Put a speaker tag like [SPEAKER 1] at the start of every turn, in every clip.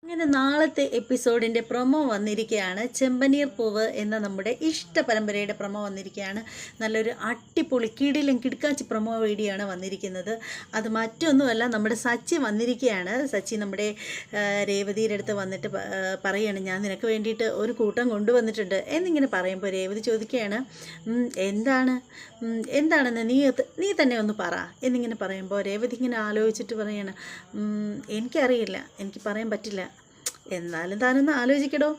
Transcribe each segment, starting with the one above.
[SPEAKER 1] അങ്ങനെ നാളത്തെ എപ്പിസോഡിൻ്റെ പ്രൊമോ വന്നിരിക്കുകയാണ്. ചെമ്പനീർ പൂവ് എന്ന നമ്മുടെ ഇഷ്ട പരമ്പരയുടെ പ്രൊമോ വന്നിരിക്കുകയാണ്. നല്ലൊരു അട്ടിപ്പൊളി കിടിലും കിടക്കാച്ചി പ്രൊമോ വീഡിയോ ആണ് വന്നിരിക്കുന്നത്. അത് മറ്റൊന്നുമല്ല, നമ്മുടെ സച്ചി വന്നിരിക്കുകയാണ്. സച്ചി നമ്മുടെ രേവതിയുടെ അടുത്ത് വന്നിട്ട് പറയുകയാണ്, ഞാൻ നിനക്ക് വേണ്ടിയിട്ട് ഒരു കൂട്ടം കൊണ്ടുവന്നിട്ടുണ്ട് എന്നിങ്ങനെ പറയുമ്പോൾ രേവതി ചോദിക്കുകയാണ്, എന്താണെന്ന് നീ തന്നെ ഒന്ന് പറ എന്നിങ്ങനെ പറയുമ്പോൾ രേവതി ഇങ്ങനെ ആലോചിച്ചിട്ട് പറയാണ്, എനിക്കറിയില്ല, എനിക്ക് പറയാൻ പറ്റില്ല, എന്നാലും താനൊന്ന് ആലോചിക്കടോ.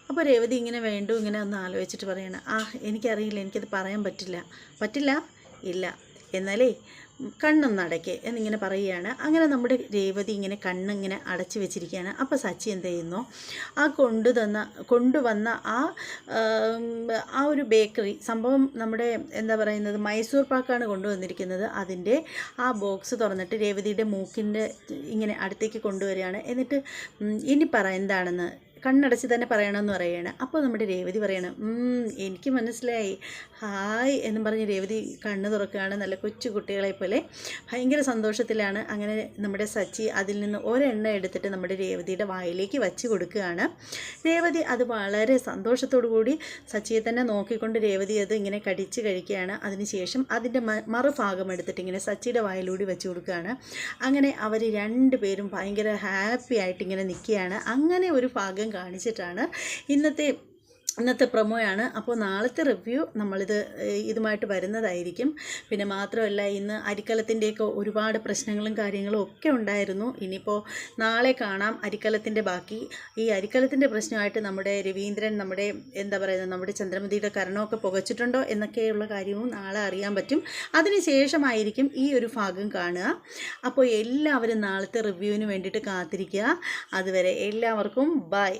[SPEAKER 1] അപ്പോൾ രേവതി ഇങ്ങനെ ഒന്ന് ആലോചിച്ചിട്ട് പറയണം, എനിക്കറിയില്ല, എനിക്കത് പറയാൻ പറ്റില്ല ഇല്ല, എന്നാലേ കണ്ണൊന്നടയ്ക്ക് എന്നിങ്ങനെ പറയുകയാണ്. അങ്ങനെ നമ്മുടെ രേവതി ഇങ്ങനെ കണ്ണിങ്ങനെ അടച്ചു വെച്ചിരിക്കുകയാണ്. അപ്പോൾ സച്ചി എന്ത് ചെയ്യുന്നു, ആ കൊണ്ടുവന്ന ആ ഒരു ബേക്കറി സംഭവം നമ്മുടെ മൈസൂർ പാക്കാണ് കൊണ്ടുവന്നിരിക്കുന്നത്. അതിൻ്റെ ആ ബോക്സ് തുറന്നിട്ട് രേവതിയുടെ മൂക്കിൻ്റെ ഇങ്ങനെ അടുത്തേക്ക് കൊണ്ടുവരികയാണ്. എന്നിട്ട് ഇനി പറ എന്താണെന്ന്, കണ്ണടച്ച് തന്നെ പറയണമെന്ന് പറയുകയാണ്. അപ്പോൾ നമ്മുടെ രേവതി പറയണം, എനിക്ക് മനസ്സിലായി, ഹായ് എന്നും പറഞ്ഞ് രേവതി കണ്ണ് തുറക്കുകയാണ്. നല്ല കൊച്ചു കുട്ടികളെ പോലെ ഭയങ്കര സന്തോഷത്തിലാണ്. അങ്ങനെ നമ്മുടെ സച്ചി അതിൽ നിന്ന് ഒരെണ്ണ എടുത്തിട്ട് നമ്മുടെ രേവതിയുടെ വായിലേക്ക് വച്ച് കൊടുക്കുകയാണ്. രേവതി അത് വളരെ സന്തോഷത്തോടു കൂടി സച്ചിയെ തന്നെ നോക്കിക്കൊണ്ട് രേവതി അത് ഇങ്ങനെ കടിച്ച് കഴിക്കുകയാണ്. അതിനുശേഷം അതിൻ്റെ മറുഭാഗം എടുത്തിട്ട് ഇങ്ങനെ സച്ചിയുടെ വായിലൂടെ വെച്ച് കൊടുക്കുകയാണ്. അങ്ങനെ അവർ രണ്ടുപേരും ഭയങ്കര ഹാപ്പി ആയിട്ട് ഇങ്ങനെ നിൽക്കുകയാണ്. അങ്ങനെ ഒരു ഭാഗം കാണിച്ചിട്ടാണ് ഇന്നത്തെ പ്രൊമോയാണ്. അപ്പോൾ നാളത്തെ റിവ്യൂ ഇതുമായിട്ട് വരുന്നതായിരിക്കും. പിന്നെ മാത്രമല്ല, ഇന്ന് അരിക്കലത്തിൻ്റെയൊക്കെ ഒരുപാട് പ്രശ്നങ്ങളും കാര്യങ്ങളും ഒക്കെ ഉണ്ടായിരുന്നു. ഇനിയിപ്പോൾ നാളെ കാണാം അരിക്കലത്തിൻ്റെ ബാക്കി. ഈ അരിക്കലത്തിൻ്റെ പ്രശ്നമായിട്ട് നമ്മുടെ രവീന്ദ്രൻ നമ്മുടെ ചന്ദ്രമതിയുടെ കരണമൊക്കെ പുകച്ചിട്ടുണ്ടോ എന്നൊക്കെയുള്ള കാര്യവും നാളെ അറിയാൻ പറ്റും. അതിനുശേഷമായിരിക്കും ഈ ഒരു ഭാഗം കാണുക. അപ്പോൾ എല്ലാവരും നാളത്തെ റിവ്യൂവിന് വേണ്ടിയിട്ട് കാത്തിരിക്കുക. അതുവരെ എല്ലാവർക്കും ബൈ.